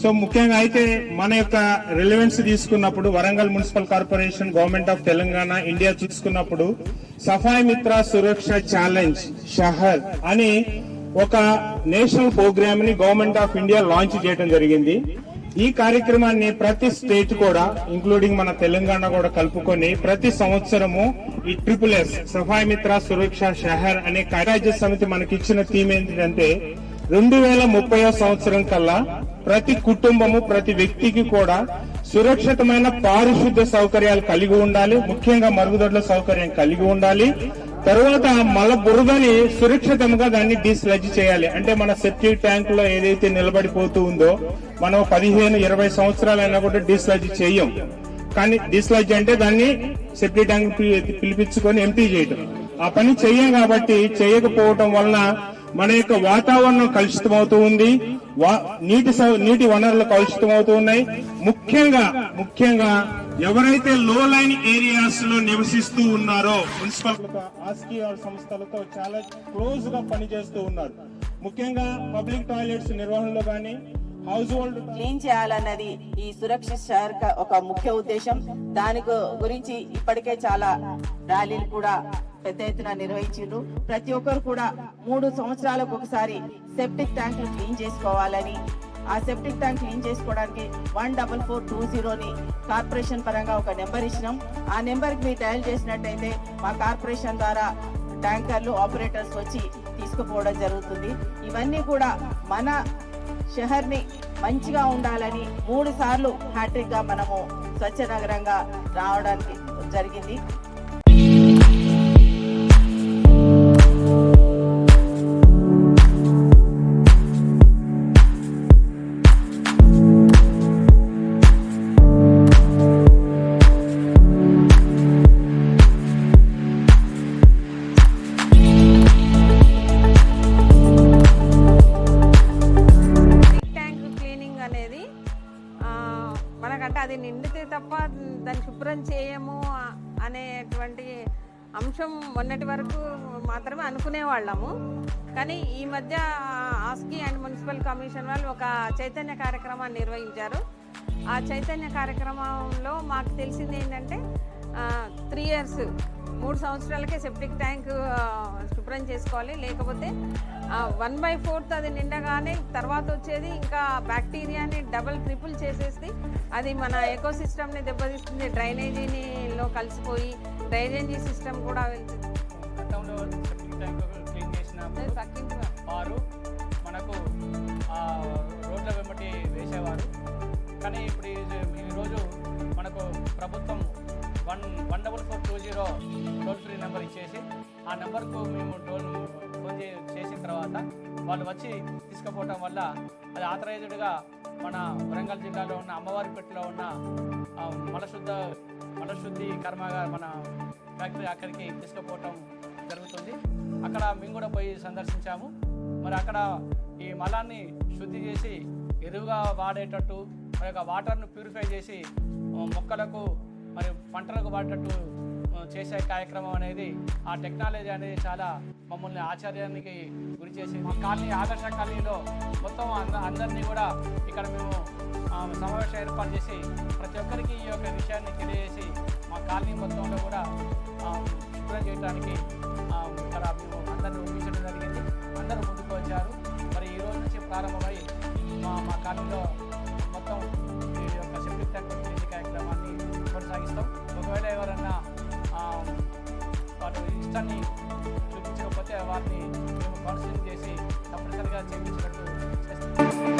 So ముఖ్యంగా అయితే మన యొక్క రిలవెన్స్ తీసుకున్నప్పుడు Warangal municipal corporation, government of Telangana, India చూసుకున్నప్పుడు సఫాయి మిత్ర సురక్ష ఛాలెంజ్ షహర్ అని ఒక నేషనల్ ప్రోగ్రామ్ ని గవర్నమెంట్ ఆఫ్ ఇండియా లాంచ్ చేయడం జరిగింది. ఈ కార్యక్రమాన్ని ప్రతి స్టేట్ కూడా ఇంక్లూడింగ్ మన తెలంగాణ కూడా కలుపుకొని ప్రతి సంవత్సరము ఈ SSS సఫాయి మిత్ర సురక్ష షహర్ అనే కార్యరాజ్య సమితి మనకి ఇచ్చిన థీమ్ ఏంటంటే 2030 సంవత్సరం కల్లా ప్రతి కుటుంబము, ప్రతి వ్యక్తికి కూడా సురక్షితమైన పారిశుద్ధ్య సౌకర్యాలు కలిగి ఉండాలి. ముఖ్యంగా మరుగుదొడ్ల సౌకర్యం కలిగి ఉండాలి. తర్వాత మల బురదని సురక్షితంగా దాన్ని డిస్లడ్జ్ చేయాలి. అంటే మన సెప్టిక్ ట్యాంక్ లో ఏదైతే నిలబడిపోతూ ఉందో మనం 15-20 సంవత్సరాలైనా కూడా డిస్లడ్జ్ చేయం. కానీ డిస్లడ్జ్ అంటే దాన్ని సెప్టిక్ ట్యాంక్ పిలిపించుకొని ఎంటీ చేయడం. ఆ పని చెయ్యం కాబట్టి చేయకపోవటం వలన మన యొక్క వాతావరణం కలుషితమవుతూ ఉంది, నీటి వనరులు కలుషితమవుతూ ఉన్నాయి. ముఖ్యంగా ఎవరైతే లో లైన్ ఏరియాస్ లో నివసిస్తూ ఉన్నారో మున్సిపల్ ఆస్కీ సంస్థలతో చాలా క్లోజ్ గా పనిచేస్తూ ఉన్నారు. ముఖ్యంగా పబ్లిక్ టాయిలెట్స్ నిర్వహణలో గానీ, హౌస్ హోల్డ్ క్లీన్ చేయాలన్నది ఈ సురక్షిత షహర్ ఒక ముఖ్య ఉద్దేశం. దాని గురించి ఇప్పటికే చాలా ర్యాలీలు కూడా పెద్ద ఎత్తున నిర్వహించారు. ప్రతి ఒక్కరు కూడా 3 సంవత్సరాలకు ఒకసారి సెప్టిక్ ట్యాంకులు క్లీన్ చేసుకోవాలని, ఆ సెప్టిక్ ట్యాంక్ క్లీన్ చేసుకోవడానికి 14420ని కార్పొరేషన్ పరంగా ఒక నెంబర్ ఇచ్చినాం. ఆ నెంబర్ కి మీరు డయల్ చేసినట్టయితే మా కార్పొరేషన్ ద్వారా ట్యాంకర్లు, ఆపరేటర్స్ వచ్చి తీసుకుపోవడం జరుగుతుంది. ఇవన్నీ కూడా మన షహర్ ని మంచిగా ఉండాలని 3 సార్లు హ్యాట్రిక్ గా మనము స్వచ్ఛ నగరంగా రావడానికి జరిగింది. మనకంటే అది నిండితే తప్ప దాన్ని శుభ్రం చేయము అనేటువంటి అంశం మొన్నటి వరకు మాత్రమే అనుకునే వాళ్ళము. కానీ ఈ మధ్య ఆస్కీ అండ్ మున్సిపల్ కమిషన్ వాళ్ళు ఒక చైతన్య కార్యక్రమాన్ని నిర్వహించారు. ఆ చైతన్య కార్యక్రమంలో మాకు తెలిసింది ఏంటంటే 3 years 3 సంవత్సరాలకే సెప్టిక్ ట్యాంక్ శుభ్రం చేసుకోవాలి. లేకపోతే 1/4 అది నిండగానే తర్వాత వచ్చేది ఇంకా బ్యాక్టీరియాని డబల్ ట్రిపుల్ చేసేసి అది మన ఎకో సిస్టమ్ని దెబ్బతీస్తుంది. డ్రైనేజీలో కలిసిపోయి డ్రైనేజీ సిస్టమ్ కూడా వెళ్తుంది. గతంలో సెప్టిక్ ట్యాంక్ క్లీన్ చేసిన వారు మనకు రోడ్ల వెంబడి వేసేవారు. కానీ ఇప్పుడు ఈరోజు మనకు ప్రభుత్వం 14420 టోల్ ఫ్రీ నెంబర్ ఇచ్చేసి ఆ నెంబర్కు మేము ఫోన్ చేసిన తర్వాత వాళ్ళు వచ్చి తీసుకుపోవటం వల్ల అది ఆథరైజ్డ్గా మన వరంగల్ జిల్లాలో ఉన్న అమ్మవారిపేటలో ఉన్న మలశుద్ధి కర్మాగారం మన ఫ్యాక్టరీ అక్కడికి తీసుకుపోవటం జరుగుతుంది. అక్కడ మేము కూడా పోయి సందర్శించాము. మరి అక్కడ ఈ మలాన్ని శుద్ధి చేసి ఎరువుగా వాడేటట్టు, మరి యొక్క వాటర్ను ప్యూరిఫై చేసి మొక్కలకు మరి పంటలకు వాడేటట్టు చేసే కార్యక్రమం అనేది, ఆ టెక్నాలజీ అనేది చాలా మమ్మల్ని ఆశ్చర్యానికి గురి చేసింది. మా కాలనీ ఆదర్శ కాలనీలో మొత్తం అందరినీ కూడా ఇక్కడ మేము సమావేశం ఏర్పాటు చేసి ప్రతి ఒక్కరికి ఈ యొక్క విషయాన్ని తెలియజేసి మా కాలనీ మొత్తంలో కూడా శుభ్రం చేయడానికి ఇక్కడ మేము అందరినీ ఒప్పించడం జరిగింది. అందరూ ముందుకు వచ్చారు. మరి ఈ రోజు నుంచి ప్రారంభమై మా కాలనీలో మొత్తం ఈ యొక్క సెప్టిక్ ట్యాంక్ క్లీనింగ్ కార్యక్రమాన్ని కొనసాగిస్తాం. ఒకవేళ ఎవరన్నా వాటి ఇష్టాన్ని చూపించకపోతే వారిని మేము కౌన్సిలింగ్ చేసి తప్పనిసరిగా చేయించినట్టు చేస్తాం.